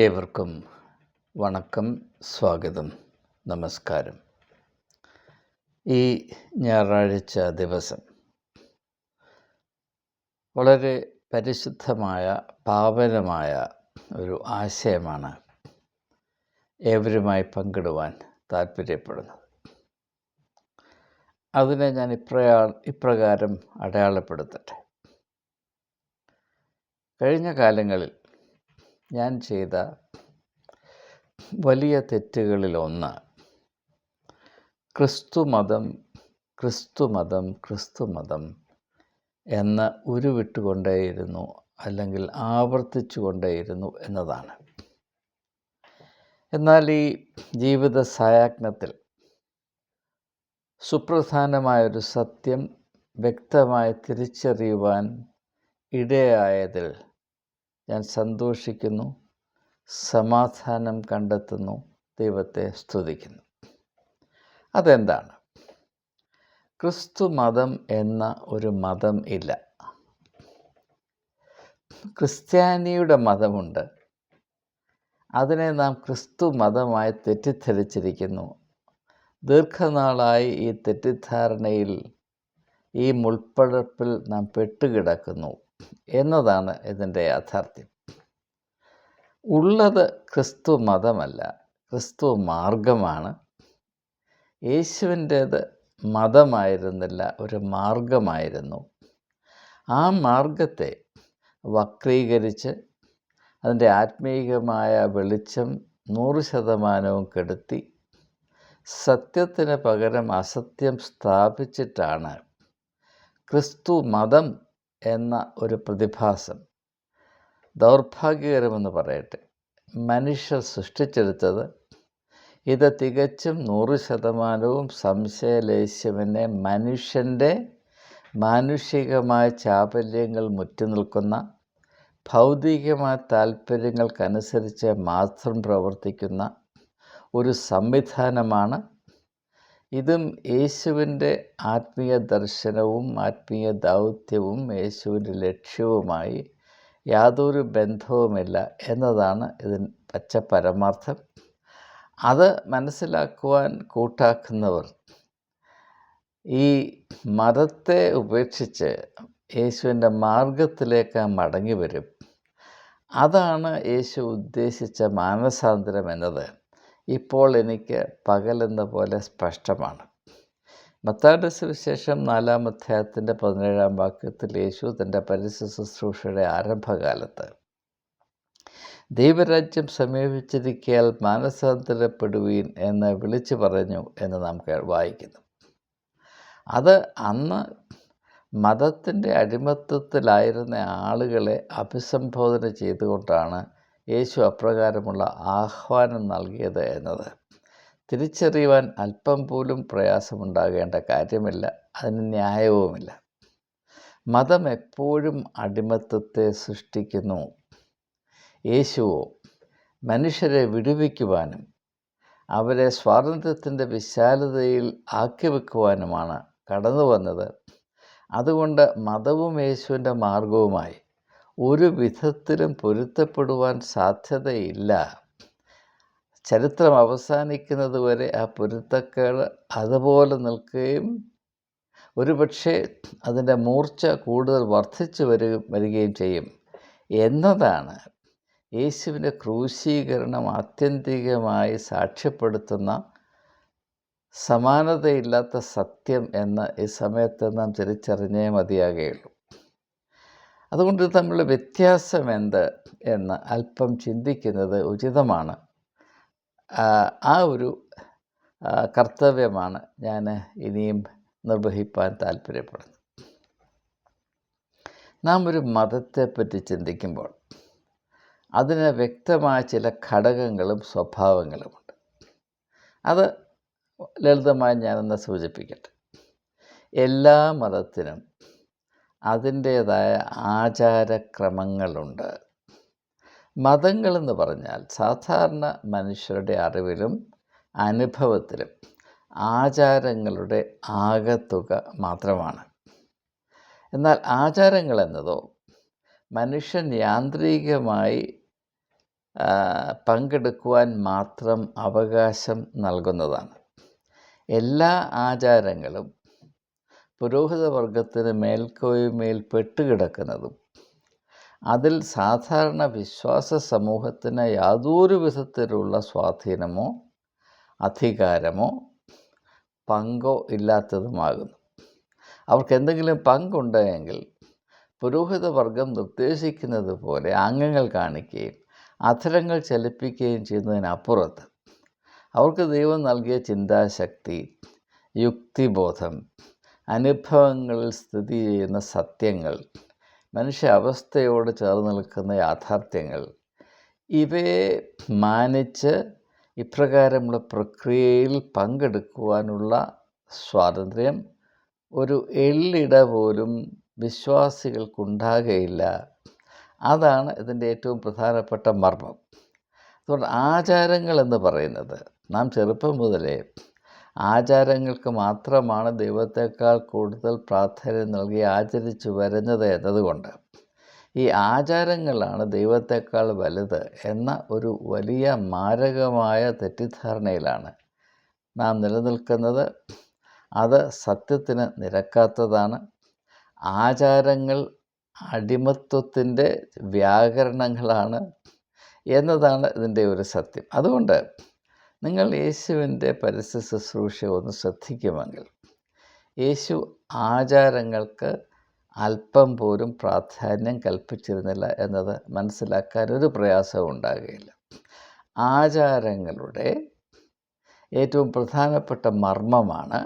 ഏവർക്കും വണക്കം, സ്വാഗതം, നമസ്കാരം. ഈ ഞായറാഴ്ച ദിവസം വളരെ പരിശുദ്ധമായ പാവനമായ ഒരു ആശയമാണ് ഏവരുമായി പങ്കിടുവാൻ താല്പര്യപ്പെടുന്നത്. അതിനെ ഞാൻ ഇപ്രകാരം അടയാളപ്പെടുത്തട്ടെ. കഴിഞ്ഞ കാലങ്ങളിൽ ഞാൻ ചെയ്ത വലിയ തെറ്റുകളിലൊന്ന് ക്രിസ്തുമതം എന്ന് ഉരുവിട്ടുകൊണ്ടേയിരുന്നു, അല്ലെങ്കിൽ ആവർത്തിച്ചു കൊണ്ടേയിരുന്നു എന്നതാണ്. എന്നാൽ ഈ ജീവിത സായാഹ്നത്തിൽ സുപ്രധാനമായൊരു സത്യം വ്യക്തമായി തിരിച്ചറിയുവാൻ ഇടയായതിൽ ഞാൻ സന്തോഷിക്കുന്നു, സമാധാനം കണ്ടെത്തുന്നു, ദൈവത്തെ സ്തുതിക്കുന്നു. അതെന്താണ്? ക്രിസ്തുമതം എന്ന ഒരു മതം ഇല്ല. ക്രിസ്ത്യാനിയുടെ മതമുണ്ട്. അതിനെ നാം ക്രിസ്തു മതമായി തെറ്റിദ്ധരിച്ചിരിക്കുന്നു. ദീർഘനാളായി ഈ തെറ്റിദ്ധാരണയിൽ, ഈ മുൾപ്പടർപ്പിൽ നാം പെട്ടുകിടക്കുന്നു എന്നതാണ് ഇതിൻ്റെ യാഥാർത്ഥ്യം. ഉള്ളത് ക്രിസ്തു മതമല്ല, ക്രിസ്തു മാർഗമാണ്. യേശുവിൻ്റേത് മതമായിരുന്നില്ല, ഒരു മാർഗമായിരുന്നു. ആ മാർഗത്തെ വക്രീകരിച്ച് അതിൻ്റെ ആത്മീയമായ വെളിച്ചം 100% കെടുത്തി സത്യത്തിന് പകരം അസത്യം സ്ഥാപിച്ചിട്ടാണ് ക്രിസ്തു മതം എന്ന ഒരു പ്രതിഭാസം, ദൗർഭാഗ്യകരമെന്ന് പറയട്ടെ, മനുഷ്യർ സൃഷ്ടിച്ചെടുത്തത്. ഇത് തികച്ചും 100% സംശയലേശമെന്നെ മനുഷ്യൻ്റെ മാനുഷികമായ ചാപല്യങ്ങൾ മുറ്റുനിൽക്കുന്ന, ഭൗതികമായ താല്പര്യങ്ങൾക്കനുസരിച്ച് മാത്രം പ്രവർത്തിക്കുന്ന ഒരു സംവിധാനമാണ്. ഇതും യേശുവിൻ്റെ ആത്മീയ ദർശനവും ആത്മീയ ദൗത്യവും യേശുവിൻ്റെ ലക്ഷ്യവുമായി യാതൊരു ബന്ധവുമില്ല എന്നതാണ് ഇതിന് പച്ച പരമാർത്ഥം. അത് മനസ്സിലാക്കുവാൻ കൂട്ടാക്കുന്നവർ ഈ മതത്തെ ഉപേക്ഷിച്ച് യേശുവിൻ്റെ മാർഗത്തിലേക്ക് മടങ്ങി വരും. അതാണ് യേശു ഉദ്ദേശിച്ച മാനസാന്തരം എന്നത് ഇപ്പോൾ എനിക്ക് പകലെന്ന പോലെ സ്പഷ്ടമാണ്. മത്തായിയുടെ സുവിശേഷം 4-ാം അധ്യായത്തിൻ്റെ 17-ാം വാക്യത്തിൽ യേശു തൻ്റെ പരസ്യ ശുശ്രൂഷയുടെ ആരംഭകാലത്ത് ദൈവരാജ്യം സമീപിച്ചിരിക്കയാൽ മാനസാന്തരപ്പെടുവീൻ എന്ന് വിളിച്ചു പറഞ്ഞു എന്ന് നാം വായിക്കുന്നു. അത് അന്ന് മതത്തിൻ്റെ അടിമത്തത്തിലായിരുന്ന ആളുകളെ അഭിസംബോധന ചെയ്തുകൊണ്ടാണ് യേശു അപ്രകാരമുള്ള ആഹ്വാനം നൽകിയത് എന്നത് തിരിച്ചറിയുവാൻ അല്പം പോലും പ്രയാസമുണ്ടാകേണ്ട കാര്യമില്ല, അതിന് ന്യായവുമില്ല. മതം എപ്പോഴും അടിമത്തത്തെ സൃഷ്ടിക്കുന്നു. യേശുവോ മനുഷ്യരെ വിടുവിക്കുവാനും അവരെ സ്വാതന്ത്ര്യത്തിൻ്റെ വിശാലതയിൽ ആക്കി വെക്കുവാനുമാണ് കടന്നു വന്നത്. അതുകൊണ്ട് മതവും യേശുവിൻ്റെ മാർഗവുമായി ഒരു വിധത്തിലും പൊരുത്തപ്പെടുവാൻ സാധ്യതയില്ല. ചരിത്രം അവസാനിക്കുന്നത് വരെ ആ പൊരുത്തക്കേട് അതുപോലെ നിൽക്കുകയും ഒരുപക്ഷെ അതിൻ്റെ മൂർച്ച കൂടുതൽ വർദ്ധിച്ചു വരികയും ചെയ്യും എന്നതാണ് യേശുവിൻ്റെ ക്രൂശീകരണം ആത്യന്തികമായി സാക്ഷ്യപ്പെടുത്തുന്ന സമാനതയില്ലാത്ത സത്യം എന്ന് ഈ സമയത്ത് നാം തിരിച്ചറിഞ്ഞേ മതിയാകുകയുള്ളൂ. അതുകൊണ്ട് തമ്മിലുള്ള വ്യത്യാസം എന്ത് എന്ന് അല്പം ചിന്തിക്കുന്നത് ഉചിതമാണ്. ആ ഒരു കർത്തവ്യമാണ് ഞാൻ ഇനിയും നിർവഹിപ്പാൻ താല്പര്യപ്പെടുന്നത്. നാം ഒരു മതത്തെപ്പറ്റി ചിന്തിക്കുമ്പോൾ അതിന് വ്യക്തമായ ചില ഘടകങ്ങളും സ്വഭാവങ്ങളുമുണ്ട്. അത് ലളിതമായി ഞാനൊന്ന് സൂചിപ്പിക്കട്ടെ. എല്ലാ മതത്തിനും അതിൻ്റേതായ ആചാരക്രമങ്ങളുണ്ട്. മതങ്ങളെന്ന് പറഞ്ഞാൽ സാധാരണ മനുഷ്യരുടെ അറിവിലും അനുഭവത്തിലും ആചാരങ്ങളുടെ ആകെത്തുക മാത്രമാണ്. എന്നാൽ ആചാരങ്ങൾ എന്നതോ മനുഷ്യൻ യാന്ത്രികമായി പങ്കെടുക്കുവാൻ മാത്രം അവകാശം നൽകുന്നതാണ്. എല്ലാ ആചാരങ്ങളും പുരോഹിത വർഗത്തിന് മേൽക്കോയ്മയിൽ പെട്ടുകിടക്കുന്നതും അതിൽ സാധാരണ വിശ്വാസ സമൂഹത്തിന് യാതൊരു വിധത്തിലുള്ള സ്വാധീനമോ അധികാരമോ പങ്കോ ഇല്ലാത്തതുമാകുന്നു. അവർക്ക് എന്തെങ്കിലും പങ്കുണ്ടെങ്കിൽ പുരോഹിത വർഗം നിർദ്ദേശിക്കുന്നത് പോലെ അംഗങ്ങൾ കാണിക്കുകയും അധരങ്ങൾ ചലിപ്പിക്കുകയും ചെയ്യുന്നതിനപ്പുറത്ത് അവർക്ക് ദൈവം നൽകിയ ചിന്താശക്തി, യുക്തിബോധം, അനുഭവങ്ങളിൽ സ്ഥിതി ചെയ്യുന്ന സത്യങ്ങൾ, മനുഷ്യ അവസ്ഥയോട് ചേർന്ന് നിൽക്കുന്ന യാഥാർത്ഥ്യങ്ങൾ, ഇവയെ മാനിച്ച് ഇപ്രകാരമുള്ള പ്രക്രിയയിൽ പങ്കെടുക്കുവാനുള്ള സ്വാതന്ത്ര്യം ഒരു എള്ളിട പോലും വിശ്വാസികൾക്കുണ്ടാകുകയില്ല. അതാണ് ഇതിൻ്റെ ഏറ്റവും പ്രധാനപ്പെട്ട മർമ്മം. അതുകൊണ്ട് ആചാരങ്ങൾ എന്ന് പറയുന്നത് നാം ചെറുപ്പം മുതലേ ആചാരങ്ങൾക്ക് മാത്രമാണ് ദൈവത്തെക്കാൾ കൂടുതൽ പ്രാധാന്യം നൽകി ആചരിച്ചു വരുന്നത് എന്നതുകൊണ്ട് ഈ ആചാരങ്ങളാണ് ദൈവത്തെക്കാൾ വലുത് എന്ന ഒരു വലിയ മാരകമായ തെറ്റിദ്ധാരണയിലാണ് നാം നിലനിൽക്കുന്നത്. അത് സത്യത്തിന് നിരക്കാത്തതാണ്. ആചാരങ്ങൾ അടിമത്വത്തിൻ്റെ വ്യാകരണങ്ങളാണ് എന്നതാണ് ഇതിൻ്റെ ഒരു സത്യം. അതുകൊണ്ട് നിങ്ങൾ യേശുവിൻ്റെ പരസ്യ ശുശ്രൂഷ ഒന്ന് ശ്രദ്ധിക്കുമെങ്കിൽ യേശു ആചാരങ്ങൾക്ക് അല്പം പോലും പ്രാധാന്യം കൽപ്പിച്ചിരുന്നില്ല എന്നത് മനസ്സിലാക്കാൻ ഒരു പ്രയാസവും ഉണ്ടാകുകയില്ല. ആചാരങ്ങളുടെ ഏറ്റവും പ്രധാനപ്പെട്ട മർമ്മമാണ്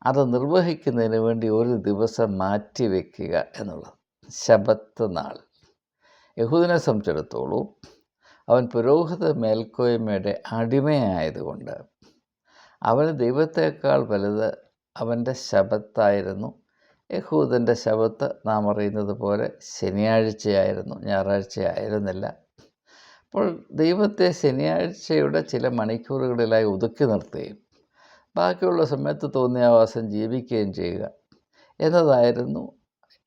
അത് നിർവഹിക്കുന്നതിന് വേണ്ടി ഒരു ദിവസം മാറ്റിവെക്കുക എന്നുള്ളത്. ശബത്ത് നാൾ യഹൂദനെ സംബന്ധിച്ചിടത്തോളം അവൻ പുരോഹിത മേൽക്കോയ്മയുടെ അടിമയായതുകൊണ്ട് അവന് ദൈവത്തേക്കാൾ വലുത് അവൻ്റെ ശബത്തായിരുന്നു. യഹൂദൻ്റെ ശബത്ത് നാം അറിയുന്നത് പോലെ ശനിയാഴ്ചയായിരുന്നു, ഞായറാഴ്ചയായിരുന്നില്ല. അപ്പോൾ ദൈവത്തെ ശനിയാഴ്ചയുടെ ചില മണിക്കൂറുകളിലായി ഒതുക്കി നിർത്തുകയും ബാക്കിയുള്ള സമയത്ത് തോന്നിയാവാസം ജീവിക്കുകയും ചെയ്യുക എന്നതായിരുന്നു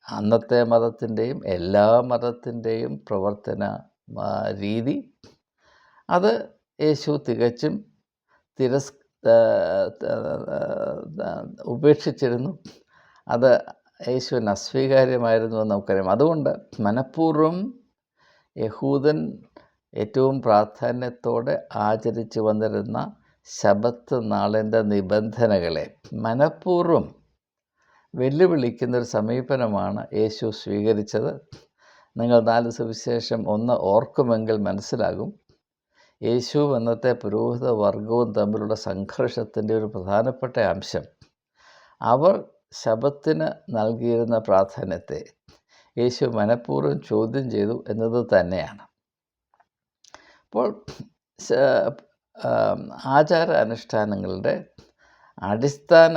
അന്നത്തെ മതത്തിൻ്റെയും എല്ലാ മതത്തിൻ്റെയും പ്രവർത്തന രീതി. അത് യേശു തികച്ചും ഉപേക്ഷിച്ചിരുന്നു. അത് യേശുവിന് അസ്വീകാര്യമായിരുന്നു എന്ന് നമുക്കറിയാം. അതുകൊണ്ട് മനഃപൂർവ്വം യഹൂദൻ ഏറ്റവും പ്രാധാന്യത്തോടെ ആചരിച്ചു വന്നിരുന്ന ശബത്ത് നാളിൻ്റെ നിബന്ധനകളെ മനഃപൂർവ്വം വെല്ലുവിളിക്കുന്നൊരു സമീപനമാണ് യേശു സ്വീകരിച്ചത്. നിങ്ങൾ 4 സുവിശേഷം 1 ഓർക്കുമെങ്കിൽ മനസ്സിലാകും. യേശു അന്നത്തെ പുരോഹിത വർഗവും തമ്മിലുള്ള സംഘർഷത്തിൻ്റെ ഒരു പ്രധാനപ്പെട്ട അംശം അവർ ശബത്തിന് നൽകിയിരുന്ന പ്രാധാന്യത്തെ യേശു മനഃപൂർവ്വം ചോദ്യം ചെയ്തു എന്നത് തന്നെയാണ്. അപ്പോൾ ആചാര അനുഷ്ഠാനങ്ങളുടെ അടിസ്ഥാന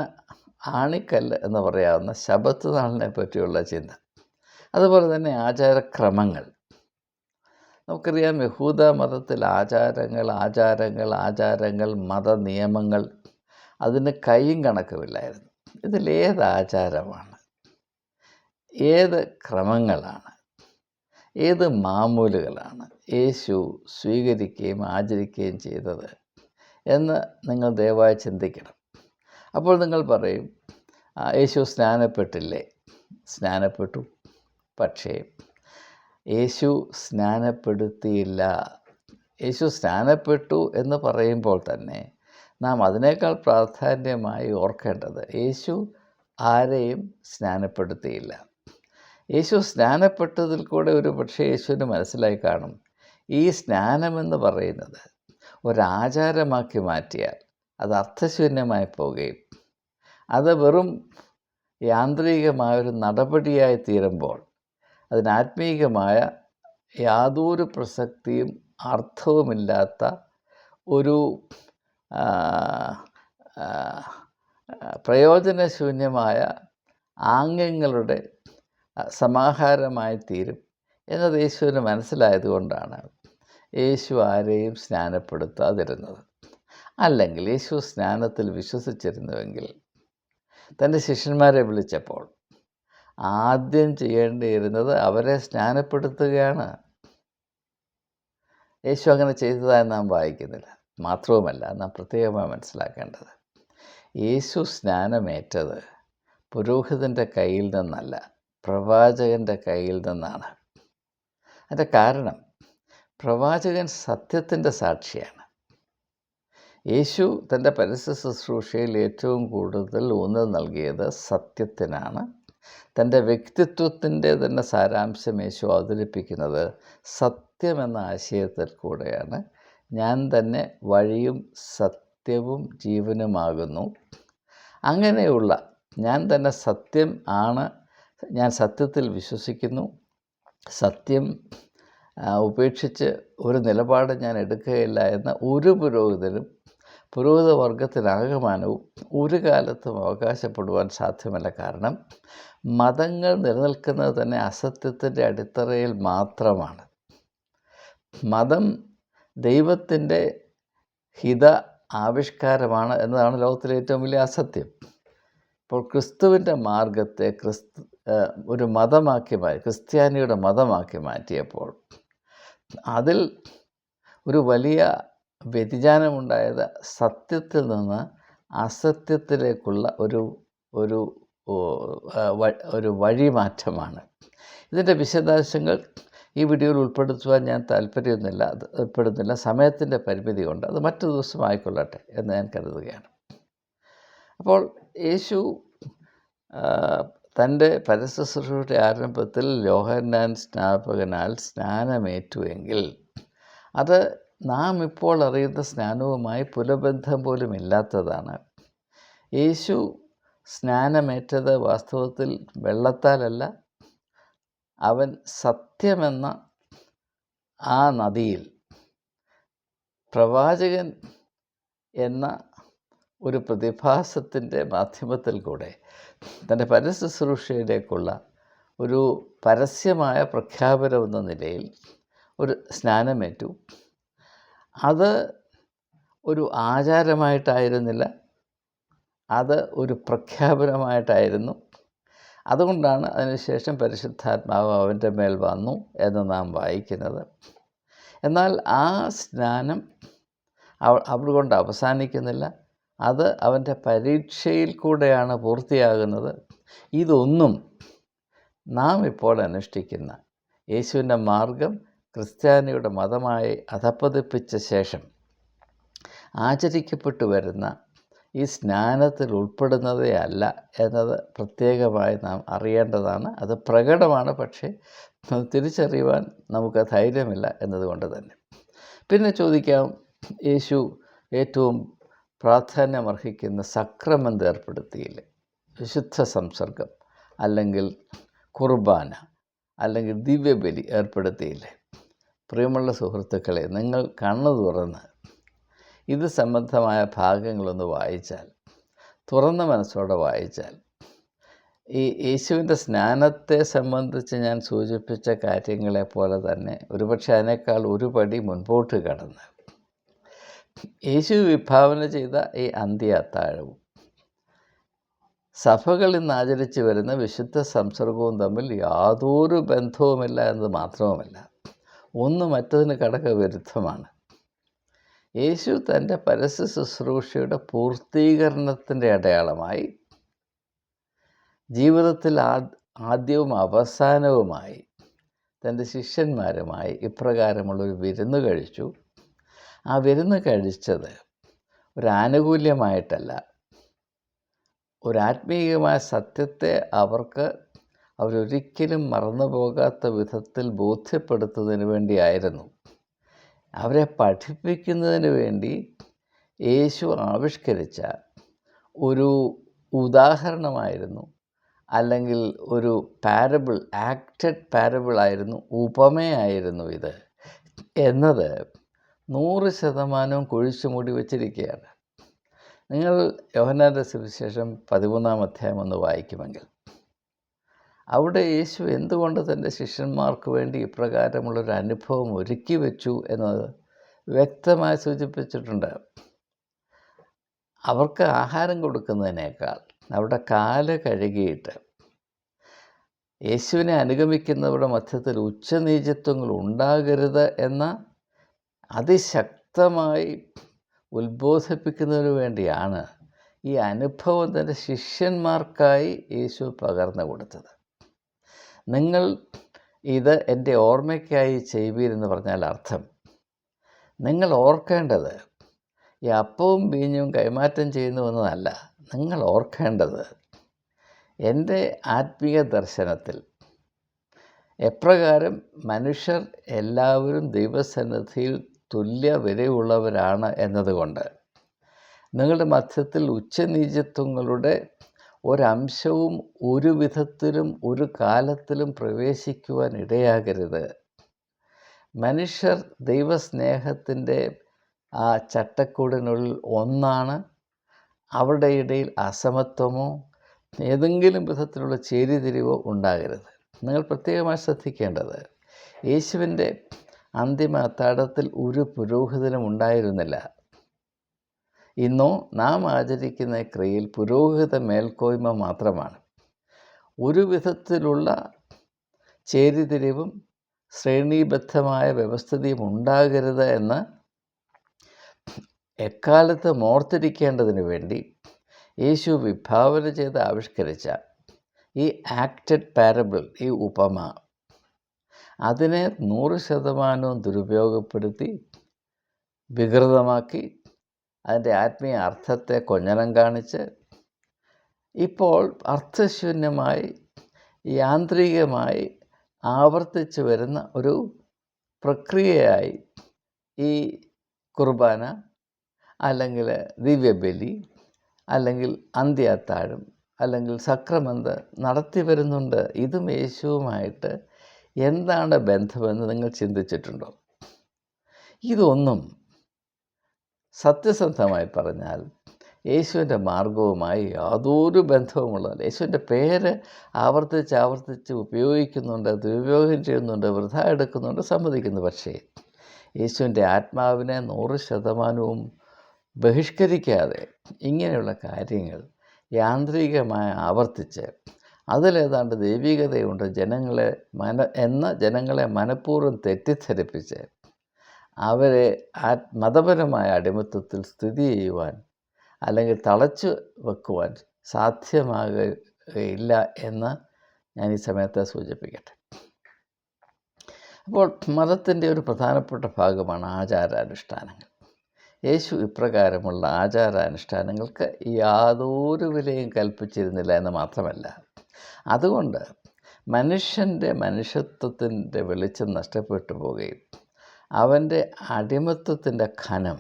ആണിക്കല്ല് എന്ന് പറയാവുന്ന ശബത്ത് നാളിനെ പറ്റിയുള്ള ചിന്ത, അതുപോലെ തന്നെ ആചാരക്രമങ്ങൾ. നമുക്കറിയാം, യഹൂദ മതത്തിൽ ആചാരങ്ങൾ മത നിയമങ്ങൾ അതിന് കൈയും കണക്കുമില്ലായിരുന്നു. ഇതിലേത് ആചാരമാണ്, ഏത് ക്രമങ്ങളാണ്, ഏത് മാമൂലുകളാണ് യേശു സ്വീകരിക്കുകയും ആചരിക്കുകയും ചെയ്തത് എന്ന് നിങ്ങൾ ദയവായി ചിന്തിക്കണം. അപ്പോൾ നിങ്ങൾ പറയും, യേശു സ്നാനപ്പെട്ടില്ലേ? സ്നാനപ്പെട്ടു. പക്ഷേ യേശു സ്നാനപ്പെടുത്തിയില്ല. യേശു സ്നാനപ്പെട്ടു എന്ന് പറയുമ്പോൾ തന്നെ നാം അതിനേക്കാൾ പ്രാധാന്യമായി ഓർക്കേണ്ടത് യേശു ആരെയും സ്നാനപ്പെടുത്തിയില്ല. യേശു സ്നാനപ്പെട്ടതിൽ കൂടെ ഒരു പക്ഷേ യേശുവിന് മനസ്സിലായി കാണും, ഈ സ്നാനമെന്ന് പറയുന്നത് ഒരാചാരമാക്കി മാറ്റിയാൽ അത് അർത്ഥശൂന്യമായി പോവുകയും അത് വെറും യാന്ത്രികമായൊരു നടപടിയായി തീരുമ്പോൾ അതിന് ആത്മീകമായ യാതൊരു പ്രസക്തിയും അർത്ഥവുമില്ലാത്ത ഒരു പ്രയോജനശൂന്യമായ ആംഗ്യങ്ങളുടെ സമാഹാരമായി തീരും എന്നത് യേശുവിന് മനസ്സിലായതുകൊണ്ടാണ് യേശു ആരെയും സ്നാനപ്പെടുത്താതിരുന്നത്. അല്ലെങ്കിൽ യേശു സ്നാനത്തിൽ വിശ്വസിച്ചിരുന്നുവെങ്കിൽ തൻ്റെ ശിഷ്യന്മാരെ വിളിച്ചപ്പോൾ ആദ്യം ചെയ്യേണ്ടിയിരുന്നത് അവരെ സ്നാനപ്പെടുത്തുകയാണ്. യേശു അങ്ങനെ ചെയ്തതായി നാം വായിക്കുന്നില്ല. മാത്രവുമല്ല, നാം പ്രത്യേകമായി മനസ്സിലാക്കേണ്ടത്, യേശു സ്നാനമേറ്റത് പുരോഹിതൻ്റെ കയ്യിൽ നിന്നല്ല, പ്രവാചകൻ്റെ കയ്യിൽ നിന്നാണ്. അതിൻ്റെ കാരണം, പ്രവാചകൻ സത്യത്തിൻ്റെ സാക്ഷിയാണ്. യേശു തൻ്റെ പരസ്യ ശുശ്രൂഷയിൽ ഏറ്റവും കൂടുതൽ ഊന്നൽ നൽകിയത് സത്യത്തിനാണ്. തൻ്റെ വ്യക്തിത്വത്തിൻ്റെ തന്നെ സാരാംശം യേശു അവതരിപ്പിക്കുന്നത് സത്യമെന്ന ആശയത്തിൽ കൂടെയാണ്. ഞാൻ തന്നെ വഴിയും സത്യവും ജീവനുമാകുന്നു. അങ്ങനെയുള്ള ഞാൻ തന്നെ സത്യം ആണ്, ഞാൻ സത്യത്തിൽ വിശ്വസിക്കുന്നു, സത്യം ഉപേക്ഷിച്ച് ഒരു നിലപാട് ഞാൻ എടുക്കുകയില്ല എന്ന ഒരു പുരോഹിതനും പുരോഹിത വർഗത്തിനാകമാനവും ഒരു കാലത്തും അവകാശപ്പെടുവാൻ സാധ്യമല്ല. കാരണം മതങ്ങൾ നിലനിൽക്കുന്നത് തന്നെ അസത്യത്തിൻ്റെ അടിത്തറയിൽ മാത്രമാണ്. മതം ദൈവത്തിൻ്റെ ഹിത ആവിഷ്കാരമാണ് എന്നതാണ് ലോകത്തിലെ ഏറ്റവും വലിയ അസത്യം. ഇപ്പോൾ ക്രിസ്തുവിൻ്റെ മാർഗത്തെ ഒരു മതമാക്കി ക്രിസ്ത്യാനിയുടെ മതമാക്കി മാറ്റിയപ്പോൾ അതിൽ ഒരു വലിയ വ്യതിചാനമുണ്ടായത് സത്യത്തിൽ നിന്ന് അസത്യത്തിലേക്കുള്ള ഒരു വഴിമാറ്റമാണ്. ഇതിൻ്റെ വിശദാംശങ്ങൾ ഈ വീഡിയോയിൽ ഉൾപ്പെടുത്തുവാൻ ഞാൻ ഉൾപ്പെടുന്നില്ല. സമയത്തിൻ്റെ പരിമിതി കൊണ്ട് അത് മറ്റു ദിവസം ആയിക്കൊള്ളട്ടെ എന്ന് ഞാൻ കരുതുകയാണ്. അപ്പോൾ യേശു തൻ്റെ പരസ്യ ശുശ്രൂഷയുടെ ആരംഭത്തിൽ യോഹന്നാൻ സ്നാപകനാൽ സ്നാനമേറ്റുവെങ്കിൽ അത് നാം ഇപ്പോൾ അറിയുന്ന സ്നാനവുമായി പുലബന്ധം പോലും ഇല്ലാത്തതാണ്. യേശു സ്നാനമേറ്റത് വാസ്തവത്തിൽ വെള്ളത്താലല്ല, അവൻ സത്യമെന്ന ആ നദിയിൽ പ്രവാചകൻ എന്ന ഒരു പ്രതിഭാസത്തിൻ്റെ മാധ്യമത്തിൽ കൂടെ തൻ്റെ പരസ്യ ശുശ്രൂഷയിലേക്കുള്ള ഒരു പരസ്യമായ പ്രഖ്യാപനം എന്ന നിലയിൽ ഒരു സ്നാനമേറ്റു. അത് ഒരു ആചാരമായിട്ടായിരുന്നില്ല, അത് ഒരു പ്രഖ്യാപനമായിട്ടായിരുന്നു. അതുകൊണ്ടാണ് അതിനുശേഷം പരിശുദ്ധാത്മാവ് അവൻ്റെ മേൽ വന്നു എന്ന് നാം വായിക്കുന്നത്. എന്നാൽ ആ സ്നാനം അതുകൊണ്ട് അവസാനിക്കുന്നില്ല, അത് അവൻ്റെ പരീക്ഷയിൽ കൂടെയാണ് പൂർത്തിയാകുന്നത്. ഇതൊന്നും നാം ഇപ്പോൾ അനുഷ്ഠിക്കുന്ന യേശുവിൻ്റെ മാർഗം ക്രിസ്ത്യാനിയുടെ മതമായി അധപ്പതിപ്പിച്ച ശേഷം ആചരിക്കപ്പെട്ടു വരുന്ന ഈ സ്നാനത്തിൽ ഉൾപ്പെടുന്നതേ അല്ല എന്നത് പ്രത്യേകമായി നാം അറിയേണ്ടതാണ്. അത് പ്രകടമാണ്, പക്ഷേ തിരിച്ചറിയുവാൻ നമുക്ക് ധൈര്യമില്ല എന്നതുകൊണ്ട് തന്നെ. പിന്നെ ചോദിക്കാം, യേശു ഏറ്റവും പ്രാധാന്യമർഹിക്കുന്ന സക്രമം ഏർപ്പെടുത്തിയില്ലേ? വിശുദ്ധ സംസർഗം അല്ലെങ്കിൽ കുർബാന അല്ലെങ്കിൽ ദിവ്യബലി ഏർപ്പെടുത്തിയില്ലേ? പ്രിയമുള്ള സുഹൃത്തുക്കളെ, നിങ്ങൾ കണ്ണു തുറന്ന് ഇത് സംബന്ധമായ ഭാഗങ്ങളൊന്ന് വായിച്ചാൽ, തുറന്ന മനസ്സോടെ വായിച്ചാൽ, ഈ യേശുവിൻ്റെ സ്നാനത്തെ സംബന്ധിച്ച് ഞാൻ സൂചിപ്പിച്ച കാര്യങ്ങളെപ്പോലെ തന്നെ ഒരുപക്ഷെ അതിനേക്കാൾ ഒരു പടി മുൻപോട്ട് കടന്ന് യേശു വിഭാവന ചെയ്ത ഈ അന്ത്യ അത്താഴവും സഭകൾ ഇന്ന് ആചരിച്ചു വരുന്ന വിശുദ്ധ സംസർഗവും തമ്മിൽ യാതൊരു ബന്ധവുമില്ല എന്നത് മാത്രവുമല്ല, ഒന്ന് മറ്റതിന് കടകവിരുദ്ധമാണ്. യേശു തൻ്റെ പരസ്യ ശുശ്രൂഷയുടെ പൂർത്തീകരണത്തിൻ്റെ അടയാളമായി ജീവിതത്തിൽ ആദ്യവും അവസാനവുമായി തൻ്റെ ശിഷ്യന്മാരുമായി ഇപ്രകാരമുള്ളൊരു വിരുന്ന് കഴിച്ചു. ആ വിരുന്ന് കഴിച്ചത് ഒരു ആനുകൂല്യമായിട്ടല്ല, ഒരാത്മീയമായ സത്യത്തെ അവരൊരിക്കലും മറന്നു പോകാത്ത വിധത്തിൽ ബോധ്യപ്പെടുത്തുന്നതിന് വേണ്ടിയായിരുന്നു. അവരെ പഠിപ്പിക്കുന്നതിന് വേണ്ടി യേശു ആവിഷ്കരിച്ച ഒരു ഉദാഹരണമായിരുന്നു, അല്ലെങ്കിൽ ഒരു പാരബിൾ, ആക്റ്റഡ് പാരബിളായിരുന്നു, ഉപമയായിരുന്നു ഇത് എന്നത് 100% കുഴിച്ചു മൂടി വച്ചിരിക്കുകയാണ്. നിങ്ങൾ യോഹന്നാൻ്റെ സുവിശേഷം 13-ാം അധ്യായം ഒന്ന് വായിക്കുമെങ്കിൽ അവിടെ യേശു എന്തുകൊണ്ട് തൻ്റെ ശിഷ്യന്മാർക്ക് വേണ്ടി ഇപ്രകാരമുള്ളൊരു അനുഭവം ഒരുക്കി വെച്ചു എന്നത് വ്യക്തമായി സൂചിപ്പിച്ചിട്ടുണ്ട്. അവർക്ക് ആഹാരം കൊടുക്കുന്നതിനേക്കാൾ അവിടെ കാല് കഴുകിയിട്ട് യേശുവിനെ അനുഗമിക്കുന്നവരുടെ മധ്യത്തിൽ ഉച്ചനീചത്വങ്ങൾ ഉണ്ടാകരുത് എന്ന അതിശക്തമായി ഉത്ബോധിപ്പിക്കുന്നതിന് വേണ്ടിയാണ് ഈ അനുഭവം തൻ്റെ ശിഷ്യന്മാർക്കായി യേശു പകർന്നു കൊടുത്തത്. നിങ്ങൾ ഇത് എൻ്റെ ഓർമ്മയ്ക്കായി ചെയ്യുവീരെന്ന് പറഞ്ഞാൽ അർത്ഥം, നിങ്ങൾ ഓർക്കേണ്ടത് ഈ അപ്പവും വീഞ്ഞും കൈമാറ്റം ചെയ്യുന്നു എന്നതല്ല. നിങ്ങൾ ഓർക്കേണ്ടത് എൻ്റെ ആത്മീയ ദർശനത്തിൽ എപ്രകാരം മനുഷ്യർ എല്ലാവരും ദൈവസന്നിധിയിൽ തുല്യ വിലയുള്ളവരാണ് എന്നതുകൊണ്ട് നിങ്ങളുടെ മധ്യത്തിൽ ഉച്ചനീചത്വങ്ങളുടെ ഒരംശവും ഒരു വിധത്തിലും ഒരു കാലത്തിലും പ്രവേശിക്കുവാൻ ഇടയാകരുത്. മനുഷ്യർ ദൈവസ്നേഹത്തിൻ്റെ ആ ചട്ടക്കൂടിനുള്ളിൽ ഒന്നാണ്. അവരുടെ ഇടയിൽ അസമത്വമോ ഏതെങ്കിലും വിധത്തിലുള്ള ചേരിതിരിവോ ഉണ്ടാകരുത്. നിങ്ങൾ പ്രത്യേകമായി ശ്രദ്ധിക്കേണ്ടത്, യേശുവിൻ്റെ അന്തിമ അത്താഴത്തിൽ ഒരു പുരോഹിതനും ഉണ്ടായിരുന്നില്ല. ഇന്നോ നാം ആചരിക്കുന്ന ക്രിയയിൽ പുരോഹിത മേൽക്കോയ്മ മാത്രമാണ്. ഒരു വിധത്തിലുള്ള ചേരിതിരിവും ശ്രേണീബദ്ധമായ വ്യവസ്ഥിതിയും ഉണ്ടാകരുത് എന്ന് എക്കാലത്തും ഓർത്തിരിക്കേണ്ടതിന് വേണ്ടി യേശു വിഭാവന ചെയ്ത് ആവിഷ്കരിച്ച ഈ ആക്റ്റഡ് പാരബിൾ, ഈ ഉപമ, അതിനെ 100% ദുരുപയോഗപ്പെടുത്തി വികൃതമാക്കി അതിൻ്റെ ആത്മീയ അർത്ഥത്തെ കൊഞ്ഞനം കാണിച്ച് ഇപ്പോൾ അർത്ഥശൂന്യമായി യാന്ത്രികമായി ആവർത്തിച്ചു വരുന്ന ഒരു പ്രക്രിയയായി ഈ കുർബാന അല്ലെങ്കിൽ ദിവ്യബലി അല്ലെങ്കിൽ അന്ത്യാത്താഴം അല്ലെങ്കിൽ സക്രമന്ത് നടത്തി വരുന്നുണ്ട്. ഇതും യേശുവുമായിട്ട് എന്താണ് ബന്ധമെന്ന് നിങ്ങൾ ചിന്തിച്ചിട്ടുണ്ടോ? ഇതൊന്നും സത്യസന്ധമായി പറഞ്ഞാൽ യേശുവിൻ്റെ മാർഗവുമായി യാതൊരു ബന്ധവുമുള്ളതല്ല. യേശുവിൻ്റെ പേര് ആവർത്തിച്ച് ഉപയോഗിക്കുന്നുണ്ട്, ദുരുപയോഗം ചെയ്യുന്നുണ്ട്, വൃഥ എടുക്കുന്നുണ്ട്, സമ്മതിക്കുന്നു. പക്ഷേ യേശുവിൻ്റെ ആത്മാവിനെ 100% ബഹിഷ്കരിക്കാതെ ഇങ്ങനെയുള്ള കാര്യങ്ങൾ യാന്ത്രികമായി ആവർത്തിച്ച് അതിലേതാണ്ട് ദൈവികതയുണ്ട് ജനങ്ങളെ മനഃപൂർവ്വം തെറ്റിദ്ധരിപ്പിച്ച് അവരെ മതപരമായ അടിമത്തത്തിൽ സ്ഥിതി ചെയ്യുവാൻ അല്ലെങ്കിൽ തളച്ചു വെക്കുവാൻ സാധ്യമാകുകയില്ല എന്ന് ഞാൻ ഈ സമയത്ത് സൂചിപ്പിക്കട്ടെ. അപ്പോൾ മതത്തിൻ്റെ ഒരു പ്രധാനപ്പെട്ട ഭാഗമാണ് ആചാരാനുഷ്ഠാനങ്ങൾ. യേശു ഇപ്രകാരമുള്ള ആചാരാനുഷ്ഠാനങ്ങൾക്ക് യാതൊരു വിലയും കൽപ്പിച്ചിരുന്നില്ല എന്ന് മാത്രമല്ല, അതുകൊണ്ട് മനുഷ്യൻ്റെ മനുഷ്യത്വത്തിൻ്റെ വെളിച്ചം നഷ്ടപ്പെട്ടു പോവുകയും അവൻ്റെ അടിമത്വത്തിൻ്റെ ഖനം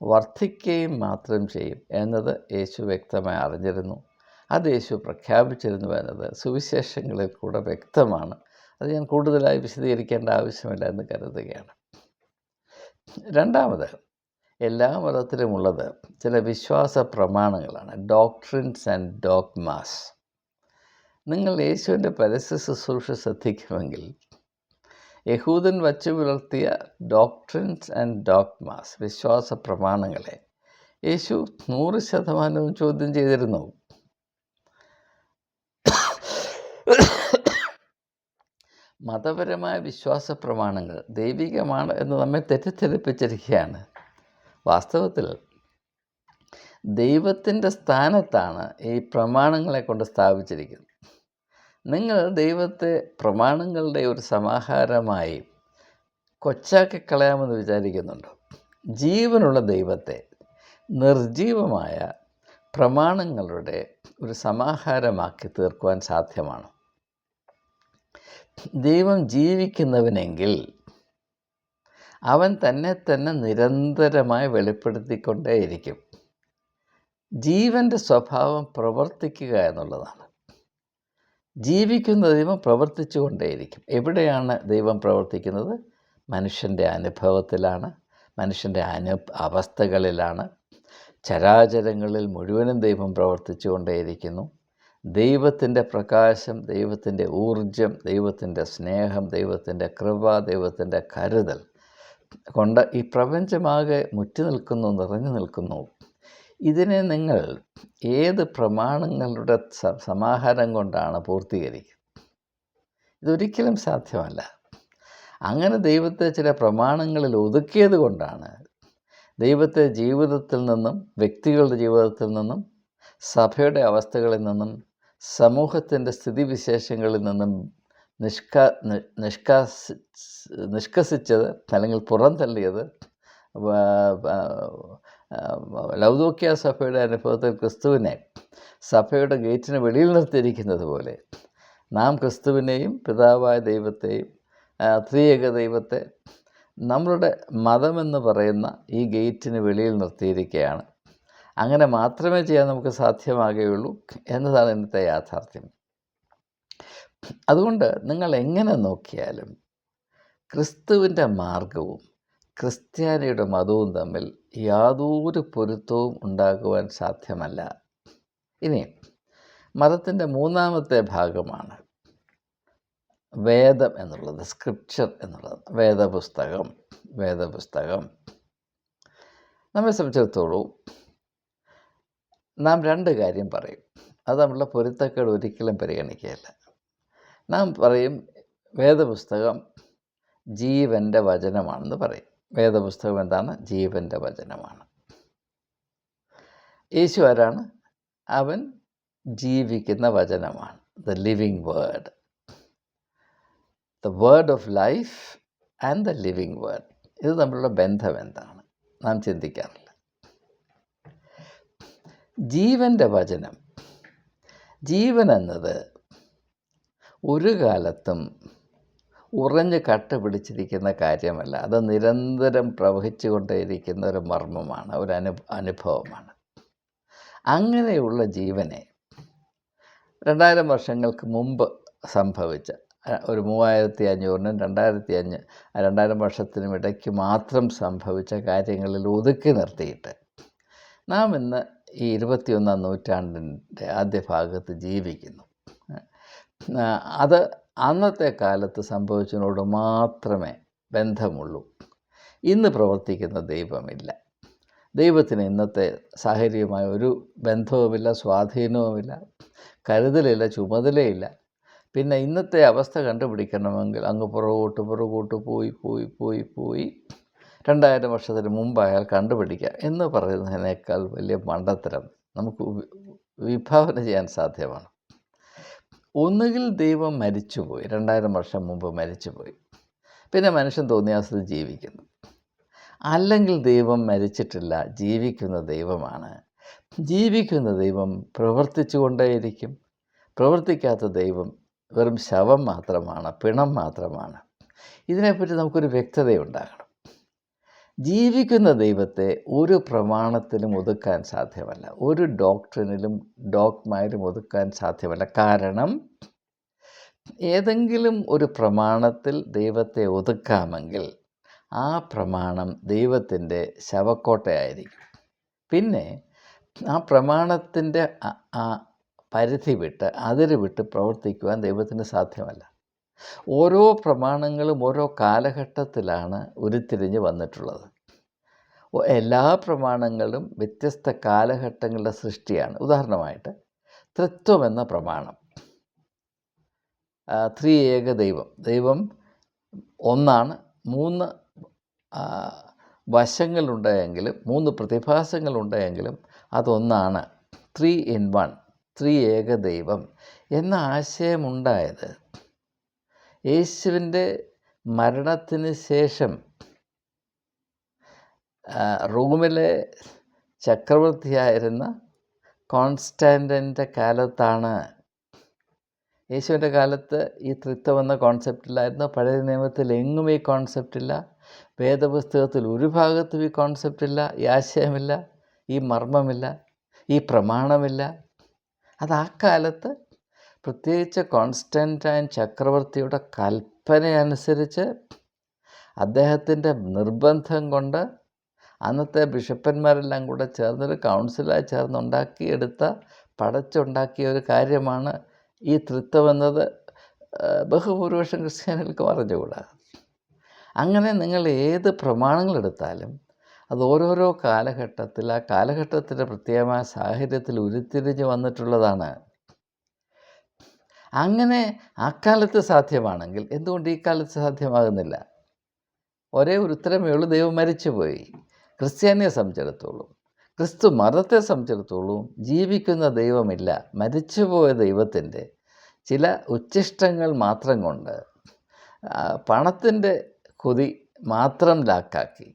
വർദ്ധിക്കുകയും മാത്രം ചെയ്യും എന്നത് യേശു വ്യക്തമായി അറിഞ്ഞിരുന്നു. അത് യേശു പ്രഖ്യാപിച്ചിരുന്നു എന്നത് സുവിശേഷങ്ങളിൽ കൂടെ വ്യക്തമാണ്. അത് ഞാൻ കൂടുതലായി വിശദീകരിക്കേണ്ട ആവശ്യമില്ല എന്ന് കരുതുകയാണ്. രണ്ടാമത്, എല്ലാ മതത്തിലുമുള്ളത് ചില വിശ്വാസ പ്രമാണങ്ങളാണ്, ഡോക്ട്രിൻസ് ആൻഡ് ഡോഗ്മാസ്. നിങ്ങൾ യേശുവിൻ്റെ പരസ്യ ശുശ്രൂഷ ശ്രദ്ധിക്കുമെങ്കിൽ യഹൂദൻ വച്ചു പുലർത്തിയ ഡോക്ട്രിൻസ് ആൻഡ് ഡോഗ്മാസ്, വിശ്വാസ പ്രമാണങ്ങളെ യേശു 100% ചോദ്യം ചെയ്തിരുന്നു. മതപരമായ വിശ്വാസ പ്രമാണങ്ങൾ ദൈവികമാണ് എന്ന് നമ്മെ തെറ്റിദ്ധരിപ്പിച്ചിരിക്കുകയാണ്. വാസ്തവത്തിൽ ദൈവത്തിൻ്റെ സ്ഥാനത്താണ് ഈ പ്രമാണങ്ങളെ കൊണ്ട് സ്ഥാപിച്ചിരിക്കുന്നത്. നിങ്ങൾ ദൈവത്തെ പ്രമാണങ്ങളുടെ ഒരു സമാഹാരമായി കൊച്ചാക്കി കളയാമെന്ന് വിചാരിക്കുന്നുണ്ടോ? ജീവനുള്ള ദൈവത്തെ നിർജീവമായ പ്രമാണങ്ങളുടെ ഒരു സമാഹാരമാക്കി തീർക്കുവാൻ സാധ്യമാണോ? ദൈവം ജീവിക്കുന്നവനെങ്കിൽ അവൻ തന്നെ നിരന്തരമായി വെളിപ്പെടുത്തിക്കൊണ്ടേയിരിക്കും. ജീവൻ്റെ സ്വഭാവം പ്രവർത്തിക്കുക എന്നുള്ളതാണ്. ജീവിക്കുന്ന ദൈവം പ്രവർത്തിച്ചു കൊണ്ടേയിരിക്കും. എവിടെയാണ് ദൈവം പ്രവർത്തിക്കുന്നത്? മനുഷ്യൻ്റെ അനുഭവത്തിലാണ്, മനുഷ്യൻ്റെ അവസ്ഥകളിലാണ്. ചരാചരങ്ങളിൽ മുഴുവനും ദൈവം പ്രവർത്തിച്ചു കൊണ്ടേയിരിക്കുന്നു. ദൈവത്തിൻ്റെ പ്രകാശം, ദൈവത്തിൻ്റെ ഊർജം, ദൈവത്തിൻ്റെ സ്നേഹം, ദൈവത്തിൻ്റെ കൃപ, ദൈവത്തിൻ്റെ കരുതൽ കൊണ്ട് ഈ പ്രപഞ്ചമാകെ മുറ്റി നിറഞ്ഞു നിൽക്കുന്നു. ഇതിനെ നിങ്ങൾ ഏത് പ്രമാണങ്ങളുടെ സമാഹാരം കൊണ്ടാണ് പൂർത്തീകരിക്കുന്നത്? ഇതൊരിക്കലും സാധ്യമല്ല. അങ്ങനെ ദൈവത്തെ ചില പ്രമാണങ്ങളിൽ ഒതുക്കിയത് കൊണ്ടാണ് ദൈവത്തെ ജീവിതത്തിൽ നിന്നും, വ്യക്തികളുടെ ജീവിതത്തിൽ നിന്നും, സഭയുടെ അവസ്ഥകളിൽ നിന്നും, സമൂഹത്തിൻ്റെ സ്ഥിതിവിശേഷങ്ങളിൽ നിന്നും നിഷ്കസിച്ചത് അല്ലെങ്കിൽ പുറന്തള്ളിയത്. ലൗദോക്യ സഭയുടെ അനുഭവത്തിൽ ക്രിസ്തുവിനെ സഭയുടെ ഗേറ്റിന് വെളിയിൽ നിർത്തിയിരിക്കുന്നത് പോലെ നാം ക്രിസ്തുവിനെയും പിതാവായ ദൈവത്തെയും ത്രിയേക ദൈവത്തെ നമ്മളുടെ മതമെന്ന് പറയുന്ന ഈ ഗേറ്റിന് വെളിയിൽ നിർത്തിയിരിക്കുകയാണ്. അങ്ങനെ മാത്രമേ ചെയ്യാൻ നമുക്ക് സാധ്യമാകുകയുള്ളൂ എന്നതാണ് ഇന്നത്തെ യാഥാർത്ഥ്യം. അതുകൊണ്ട് നിങ്ങൾ എങ്ങനെ നോക്കിയാലും ക്രിസ്തുവിൻ്റെ മാർഗവും ക്രിസ്ത്യാനിയുടെ മതവും തമ്മിൽ യാതൊരു പൊരുത്തവും ഉണ്ടാകുവാൻ സാധ്യമല്ല. ഇനി മതത്തിൻ്റെ മൂന്നാമത്തെ ഭാഗമാണ് വേദം എന്നുള്ളത്, സ്ക്രിപ്ചർ എന്നുള്ളത്, വേദപുസ്തകം. നമ്മെ സംബന്ധിച്ചിടത്തോളം നാം രണ്ട് കാര്യം പറയും. അത് നമ്മളുടെ പൊരുത്തക്കേട് ഒരിക്കലും പരിഗണിക്കുകയില്ല. നാം പറയും വേദപുസ്തകം ജീവൻ്റെ വചനമാണെന്ന് പറയും. വേദപുസ്തകം എന്താണ്? ജീവൻ്റെ വചനമാണ്. യേശു ആരാണ്? അവൻ ജീവിക്കുന്ന വചനമാണ്. The living word, the word of life and the living word. ഇത് തമ്മിലുള്ള ബന്ധം എന്താണ് നാം ചിന്തിക്കാറില്ല. ജീവൻ്റെ വചനം, ജീവൻ എന്നത് ഒരു കാലത്തും ഉറഞ്ഞ് കട്ട പിടിച്ചിരിക്കുന്ന കാര്യമല്ല. അത് നിരന്തരം പ്രവഹിച്ചു കൊണ്ടേയിരിക്കുന്ന ഒരു മർമ്മമാണ്, ഒരു അനുഭവമാണ്. അങ്ങനെയുള്ള ജീവനെ 2000 വർഷങ്ങൾക്ക് മുമ്പ് സംഭവിച്ച ഒരു 3500-നും 2000 വർഷത്തിനും ഇടയ്ക്ക് മാത്രം സംഭവിച്ച കാര്യങ്ങളിൽ ഒതുക്കി നിർത്തിയിട്ട് നാം ഇന്ന് ഈ 21ാം നൂറ്റാണ്ടിൻ്റെ ആദ്യ ഭാഗത്ത് ജീവിക്കുന്നു. അത് അന്നത്തെ കാലത്ത് സംഭവിച്ചതിനോട് മാത്രമേ ബന്ധമുള്ളൂ. ഇന്ന് പ്രവർത്തിക്കുന്ന ദൈവമില്ല. ദൈവത്തിന് ഇന്നത്തെ സാഹചര്യമായ ഒരു ബന്ധവുമില്ല, സ്വാധീനവുമില്ല, കരുതലില്ല, ചുമതലയില്ല. പിന്നെ ഇന്നത്തെ അവസ്ഥ കണ്ടുപിടിക്കണമെങ്കിൽ അങ്ങ് പുറകോട്ട് പോയി 2000 വർഷത്തിന് മുമ്പ് അയാൾ കണ്ടുപിടിക്കാം എന്ന് പറയുന്നതിനേക്കാൾ വലിയ മണ്ടത്തരം നമുക്ക് വിഭാവന ചെയ്യാൻ സാധ്യമാണ്. ഒന്നുകിൽ ദൈവം മരിച്ചുപോയി, 2000 വർഷം മുമ്പ് മരിച്ചുപോയി, പിന്നെ മനുഷ്യൻ തോന്നിയാസത് ജീവിക്കുന്നു. അല്ലെങ്കിൽ ദൈവം മരിച്ചിട്ടില്ല, ജീവിക്കുന്ന ദൈവമാണ്. ജീവിക്കുന്ന ദൈവം പ്രവർത്തിച്ചു കൊണ്ടേയിരിക്കും. പ്രവർത്തിക്കാത്ത ദൈവം വെറും ശവം മാത്രമാണ്, പിണം മാത്രമാണ്. ഇതിനെപ്പറ്റി നമുക്കൊരു വ്യക്തതയുണ്ടാകണം. ജീവിക്കുന്ന ദൈവത്തെ ഒരു പ്രമാണത്തിലും ഒതുക്കാൻ സാധ്യമല്ല, ഒരു ഡോക്ട്രിനിലും ഡോഗ്മയിലും ഒതുക്കാൻ സാധ്യമല്ല. കാരണം ഏതെങ്കിലും ഒരു പ്രമാണത്തിൽ ദൈവത്തെ ഒതുക്കാമെങ്കിൽ ആ പ്രമാണം ദൈവത്തിൻ്റെ ശവക്കോട്ടയായിരിക്കും. പിന്നെ ആ പ്രമാണത്തിൻ്റെ പരിധി വിട്ട്, അതിര് വിട്ട് പ്രവർത്തിക്കുവാൻ ദൈവത്തിന് സാധ്യമല്ല. ഓരോ പ്രമാണങ്ങളും ഓരോ കാലഘട്ടത്തിലാണ് ഉരുത്തിരിഞ്ഞ് വന്നിട്ടുള്ളത്. എല്ലാ പ്രമാണങ്ങളും വ്യത്യസ്ത കാലഘട്ടങ്ങളുടെ സൃഷ്ടിയാണ്. ഉദാഹരണമായിട്ട് ത്രിത്വം എന്ന പ്രമാണം, ത്രിയേക ദൈവം ഒന്നാണ്. 3 വശങ്ങളുണ്ടെങ്കിലും 3 പ്രതിഭാസങ്ങളുണ്ടെങ്കിലും അതൊന്നാണ്. 3 in 1, ത്രിയേക ദൈവം എന്ന ആശയമുണ്ടായത് യേശുവിൻ്റെ മരണത്തിന് ശേഷം റോമിലെ ചക്രവർത്തിയായിരുന്ന കോൺസ്റ്റാൻറ്റിൻ്റെ കാലത്താണ്. യേശുവിൻ്റെ കാലത്ത് ഈ ത്രിത്വം എന്ന കോൺസെപ്റ്റില്ലായിരുന്നു. പഴയ നിയമത്തിൽ എങ്ങും ഈ കോൺസെപ്റ്റില്ല. വേദപുസ്തകത്തിൽ ഒരു ഭാഗത്തും ഈ കോൺസെപ്റ്റില്ല, ഈ ആശയമില്ല, ഈ മർമ്മമില്ല, ഈ പ്രമാണമില്ല. അത് ആ കാലത്ത് പ്രത്യേകിച്ച് കോൺസ്റ്റൻറ്റൈൻ ചക്രവർത്തിയുടെ കൽപ്പനയനുസരിച്ച് അദ്ദേഹത്തിൻ്റെ നിർബന്ധം കൊണ്ട് അന്നത്തെ ബിഷപ്പന്മാരെല്ലാം കൂടെ ചേർന്നൊരു കൗൺസിലായി പടച്ചുണ്ടാക്കിയ ഒരു കാര്യമാണ് ഈ ത്രിത്വം എന്നത്. ബഹുഭൂരിപക്ഷം ക്രിസ്ത്യാനികൾക്ക് അറിഞ്ഞുകൂടാ. അങ്ങനെ നിങ്ങൾ ഏത് പ്രമാണങ്ങളെടുത്താലും അത് ഓരോരോ കാലഘട്ടത്തിൽ ആ കാലഘട്ടത്തിൻ്റെ പ്രത്യേകമായ സാഹചര്യത്തിൽ ഉരുത്തിരിഞ്ഞ് വന്നിട്ടുള്ളതാണ്. അങ്ങനെ അക്കാലത്ത് സാധ്യമാണെങ്കിൽ എന്തുകൊണ്ട് ഈ കാലത്ത് സാധ്യമാകുന്നില്ല? ഒരേ ഒരു ഉത്തരമേ ഉള്ളൂ, ദൈവം മരിച്ചുപോയി. ക്രിസ്ത്യാനിയെ സംബന്ധിച്ചിടത്തോളം, ക്രിസ്തു മതത്തെ സംബന്ധിച്ചിടത്തോളം ജീവിക്കുന്ന ദൈവമില്ല. മരിച്ചുപോയ ദൈവത്തിൻ്റെ ചില ഉച്ഛിഷ്ടങ്ങൾ മാത്രം കൊണ്ട് പണത്തിൻ്റെ കൊതി മാത്രം ലാക്കാക്കി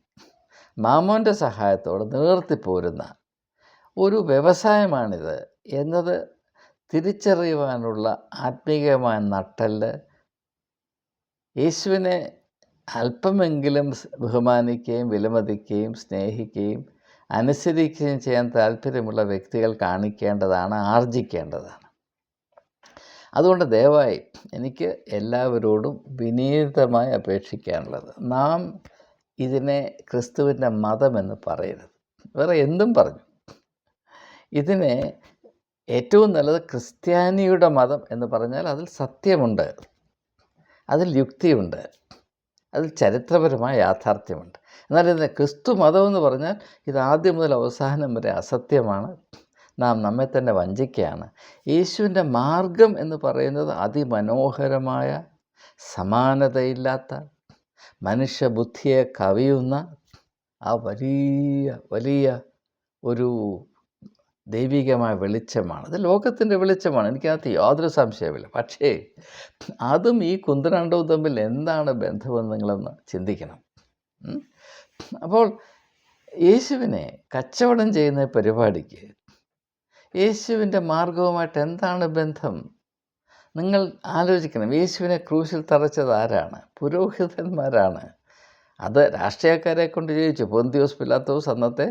മാമോൻ്റെ സഹായത്തോടെ നിലനിർത്തിപ്പോരുന്ന ഒരു വ്യവസായമാണിത് എന്നത് തിരിച്ചറിയുവാനുള്ള ആത്മീയമായ നട്ടെല്ല് യേശുവിനെ അല്പമെങ്കിലും ബഹുമാനിക്കുകയും വിലമതിക്കുകയും സ്നേഹിക്കുകയും അനുസരിക്കുകയും ചെയ്യാൻ താല്പര്യമുള്ള വ്യക്തികൾ കാണിക്കേണ്ടതാണ്, ആർജിക്കേണ്ടതാണ്. അതുകൊണ്ട് ദയവായി എനിക്ക് എല്ലാവരോടും വിനീതമായി അപേക്ഷിക്കാനുള്ളത്, നാം ഇതിനെ ക്രിസ്തുവിൻ്റെ മതമെന്ന് പറയരുത്. വേറെ എന്തും പറഞ്ഞു, ഇതിനെ ഏറ്റവും നല്ലത് ക്രിസ്ത്യാനിയുടെ മതം എന്ന് പറഞ്ഞാൽ അതിൽ സത്യമുണ്ട്, അതിൽ യുക്തിയുണ്ട്, അതിൽ ചരിത്രപരമായ യാഥാർത്ഥ്യമുണ്ട്. എന്നാൽ ഇതിനെ ക്രിസ്തു മതമെന്ന് പറഞ്ഞാൽ ഇത് ആദ്യം മുതൽ അവസാനം വരെ അസത്യമാണ്, നാം നമ്മെ തന്നെ വഞ്ചിക്കുകയാണ്. യേശുവിൻ്റെ മാർഗം എന്ന് പറയുന്നത് അതിമനോഹരമായ, സമാനതയില്ലാത്ത, മനുഷ്യബുദ്ധിയെ കവിയുന്ന ആ വലിയ വലിയ ഒരു ദൈവികമായ വെളിച്ചമാണ്. അത് ലോകത്തിൻ്റെ വെളിച്ചമാണ്, എനിക്കതിനകത്ത് യാതൊരു സംശയമില്ല. പക്ഷേ അതും ഈ കുന്തനാണ്ടവും തമ്മിൽ എന്താണ് ബന്ധമെന്ന് നിങ്ങളൊന്ന് ചിന്തിക്കണം. അപ്പോൾ യേശുവിനെ കച്ചവടം ചെയ്യുന്ന പരിപാടിക്ക് യേശുവിൻ്റെ മാർഗവുമായിട്ട് എന്താണ് ബന്ധം? നിങ്ങൾ ആലോചിക്കണം. യേശുവിനെ ക്രൂശിൽ തറച്ചത് ആരാണ്? പുരോഹിതന്മാരാണ്. അത് രാഷ്ട്രീയക്കാരെ കൊണ്ട് ചെയ്യിച്ചു. പൊന്തിയോസ് പിലാത്തോസ് അന്നത്തെ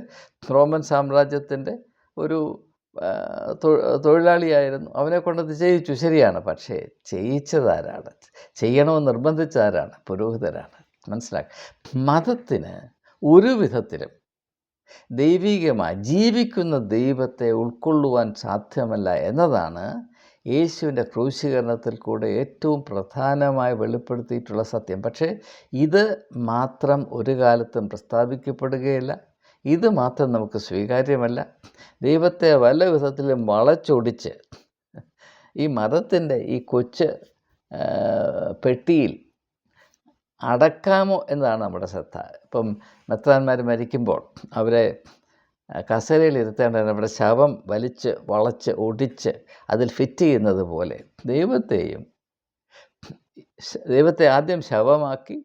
റോമൻ സാമ്രാജ്യത്തിൻ്റെ ഒരു തൊഴിലാളിയായിരുന്നു, അവനെ കൊണ്ടത് ചെയ്യിച്ചു, ശരിയാണ്. പക്ഷേ ചെയ്യിച്ചതാരാണ്? ചെയ്യണമെന്ന് നിർബന്ധിച്ചതാരാണ്? പുരോഹിതരാണ്. മനസ്സിലാക്കുക. മതത്തിന് ഒരു വിധത്തിലും ദൈവികമായി ജീവിക്കുന്ന ദൈവത്തെ ഉൾക്കൊള്ളുവാൻ സാധ്യമല്ല എന്നതാണ് യേശുവിൻ്റെ ക്രൂശീകരണത്തിൽ കൂടെ ഏറ്റവും പ്രധാനമായി വെളിപ്പെടുത്തിയിട്ടുള്ള സത്യം. പക്ഷേ ഇത് മാത്രം ഒരു കാലത്തും പ്രസ്താവിക്കപ്പെടുകയില്ല, ഇത് മാത്രം നമുക്ക് സ്വീകാര്യമല്ല. ദൈവത്തെ വല്ല വിധത്തിലും വളച്ചൊടിച്ച് ഈ മതത്തിൻ്റെ ഈ കൊച്ചു പെട്ടിയിൽ അടക്കാമോ എന്നതാണ് നമ്മുടെ ശ്രദ്ധ. ഇപ്പം മെത്രാന്മാർ മരിക്കുമ്പോൾ അവരെ കസേരയിൽ ഇരുത്തേണ്ടത് നമ്മുടെ ശവം വലിച്ച് വളച്ച് ഒടിച്ച് അതിൽ ഫിറ്റ് ചെയ്യുന്നത് പോലെ ദൈവത്തെ ആദ്യം ശവമാക്കി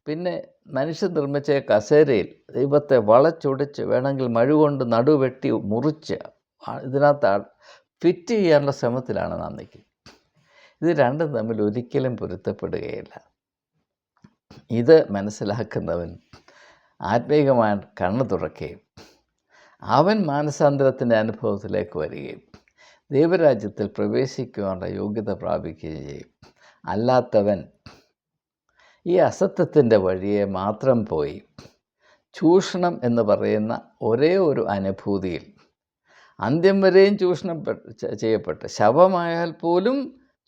പിന്നെ മനുഷ്യൻ നിർമ്മിച്ച കസേരയിൽ ദൈവത്തെ വളച്ചൊടിച്ച് വേണമെങ്കിൽ മഴുകൊണ്ട് നടുവെട്ടി മുറിച്ച് ഇതിനകത്ത് ഫിറ്റ് ചെയ്യാനുള്ള ശ്രമത്തിലാണ് നാം നിൽക്കുന്നത്. ഇത് രണ്ടും തമ്മിൽ ഒരിക്കലും പൊരുത്തപ്പെടുകയില്ല. ഇത് മനസ്സിലാക്കുന്നവൻ ആത്മീയമായ കണ്ണു തുറക്കുകയും അവൻ മാനസാന്തരത്തിൻ്റെ അനുഭവത്തിലേക്ക് വരികയും ദൈവരാജ്യത്തിൽ പ്രവേശിക്കുവാനുള്ള യോഗ്യത പ്രാപിക്കുകയും ചെയ്യും. അല്ലാത്തവൻ ഈ അസത്യത്തിൻ്റെ വഴിയെ മാത്രം പോയി ചൂഷണം എന്ന് പറയുന്ന ഒരേ ഒരു അനുഭൂതിയിൽ അന്ത്യം വരെയും ചൂഷണം ചെയ്യപ്പെട്ട്, ശവമായാൽ പോലും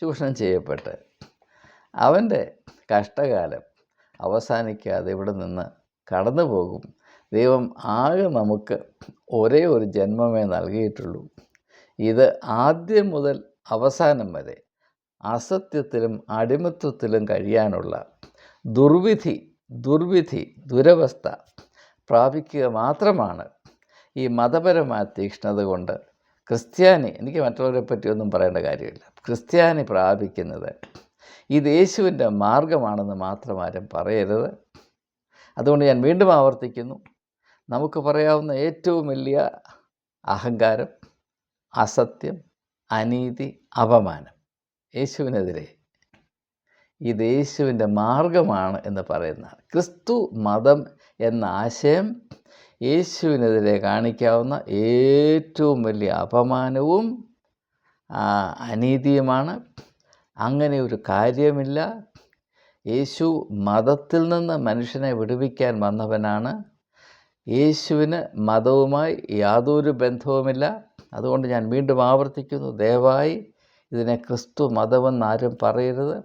ചൂഷണം ചെയ്യപ്പെട്ട് അവൻ്റെ കഷ്ടകാലം അവസാനിക്കാതെ ഇവിടെ നിന്ന് കടന്നു പോകും. ദൈവം ആകെ നമുക്ക് ഒരേ ഒരു ജന്മമേ നൽകിയിട്ടുള്ളൂ. ഇത് ആദ്യം മുതൽ അവസാനം വരെ അസത്യത്തിലും അടിമത്വത്തിലും കഴിയാനുള്ള ദുരവസ്ഥ പ്രാപിക്കുക മാത്രമാണ് ഈ മതപരമായ തീക്ഷ്ണത കൊണ്ട് ക്രിസ്ത്യാനി, എനിക്ക് മറ്റുള്ളവരെ പറ്റിയൊന്നും പറയേണ്ട കാര്യമില്ല, ക്രിസ്ത്യാനി പ്രാപിക്കുന്നത്. ഇത് യേശുവിൻ്റെ മാർഗമാണെന്ന് മാത്രം ആരും പറയരുത്. അതുകൊണ്ട് ഞാൻ വീണ്ടും ആവർത്തിക്കുന്നു, നമുക്ക് പറയാവുന്ന ഏറ്റവും വലിയ അഹങ്കാരം, അസത്യം, അനീതി, അപമാനം യേശുവിനെതിരെ ഇത് യേശുവിൻ്റെ മാർഗമാണ് എന്ന് പറയുന്നതാണ്. ക്രിസ്തു മതം എന്ന ആശയം യേശുവിനെതിരെ കാണിക്കാവുന്ന ഏറ്റവും വലിയ അപമാനവും അനീതിയുമാണ്. അങ്ങനെ ഒരു കാര്യമില്ല. യേശു മതത്തിൽ നിന്ന് മനുഷ്യനെ വിടുവിക്കാൻ വന്നവനാണ്. യേശുവിന് മതവുമായി യാതൊരു ബന്ധവുമില്ല. അതുകൊണ്ട് ഞാൻ വീണ്ടും ആവർത്തിക്കുന്നു, ദയവായി ഇതിനെ ക്രിസ്തു മതമെന്നാരും പറയരുത്.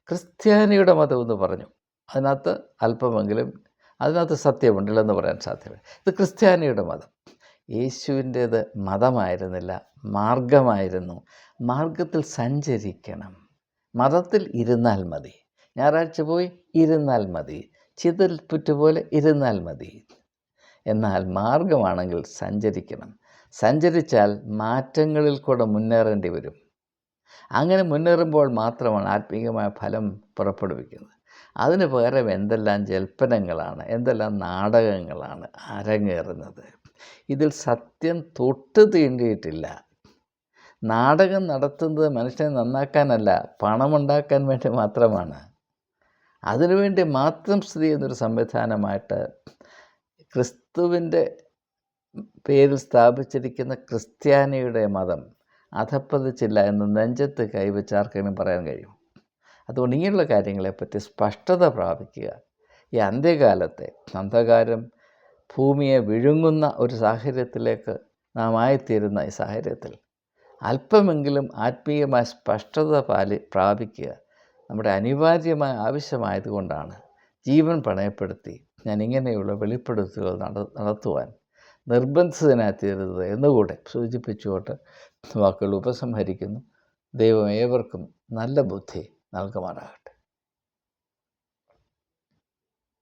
ക്രിസ്ത്യാനിയുടെ മതമെന്ന് പറഞ്ഞു, അതിനകത്ത് അല്പമെങ്കിലും അതിനകത്ത് സത്യമുണ്ടില്ലെന്ന് പറയാൻ സാധ്യമല്ല. ഇത് ക്രിസ്ത്യാനിയുടെ മതം. യേശുവിൻ്റേത് മതമായിരുന്നില്ല, മാർഗമായിരുന്നു. മാർഗത്തിൽ സഞ്ചരിക്കണം. മതത്തിൽ ഇരുന്നാൽ മതി, ഞായറാഴ്ച പോയി ഇരുന്നാൽ മതി, ചിതൽപുറ്റ് പോലെ ഇരുന്നാൽ മതി. എന്നാൽ മാർഗമാണെങ്കിൽ സഞ്ചരിക്കണം. സഞ്ചരിച്ചാൽ മാറ്റങ്ങളിൽ കൂടെ മുന്നേറേണ്ടി വരും. അങ്ങനെ മുന്നേറുമ്പോൾ മാത്രമാണ് ആത്മീയമായ ഫലം പുറപ്പെടുവിക്കുന്നത്. അതിന് പകരം എന്തെല്ലാം ജൽപ്പനങ്ങളാണ്, എന്തെല്ലാം നാടകങ്ങളാണ് അരങ്ങേറുന്നത്. ഇതിൽ സത്യം തൊട്ട് തീണ്ടിയിട്ടില്ല. നാടകം നടത്തുന്നത് മനുഷ്യനെ നന്നാക്കാനല്ല, പണമുണ്ടാക്കാൻ വേണ്ടി മാത്രമാണ്. അതിനുവേണ്ടി മാത്രം സ്ഥിതി ചെയ്യുന്നൊരു സംവിധാനമായിട്ട് ക്രിസ്തുവിൻ്റെ പേരിൽ സ്ഥാപിച്ചിരിക്കുന്ന ക്രിസ്ത്യാനിയുടെ മതം അധപ്പതിച്ചില്ല എന്ന് നെഞ്ചത്ത് കൈവച്ച് ആർക്കെങ്കിലും പറയാൻ കഴിയും. അതുകൊണ്ട് ഇങ്ങനെയുള്ള കാര്യങ്ങളെപ്പറ്റി സ്പഷ്ടത പ്രാപിക്കുക. ഈ അന്ത്യകാലത്തെ അന്ധകാരം ഭൂമിയെ വിഴുങ്ങുന്ന ഒരു സാഹചര്യത്തിലേക്ക് നാം ആയിത്തീരുന്ന ഈ സാഹചര്യത്തിൽ അല്പമെങ്കിലും ആത്മീയമായ സ്പഷ്ടത പ്രാപിക്കുക നമ്മുടെ അനിവാര്യമായ ആവശ്യമായതുകൊണ്ടാണ് ജീവൻ പണയപ്പെടുത്തി ഞാൻ ഇങ്ങനെയുള്ള വെളിപ്പെടുത്തലുകൾ നടത്തുവാൻ നിർബന്ധിതനായിത്തീരുന്നത് എന്നുകൂടെ സൂചിപ്പിച്ചുകൊണ്ട് വാക്കുകൾ ഉപസംഹരിക്കുന്നു. ദൈവം ഏവർക്കും നല്ല ബുദ്ധി നൽകുമാറാകട്ടെ.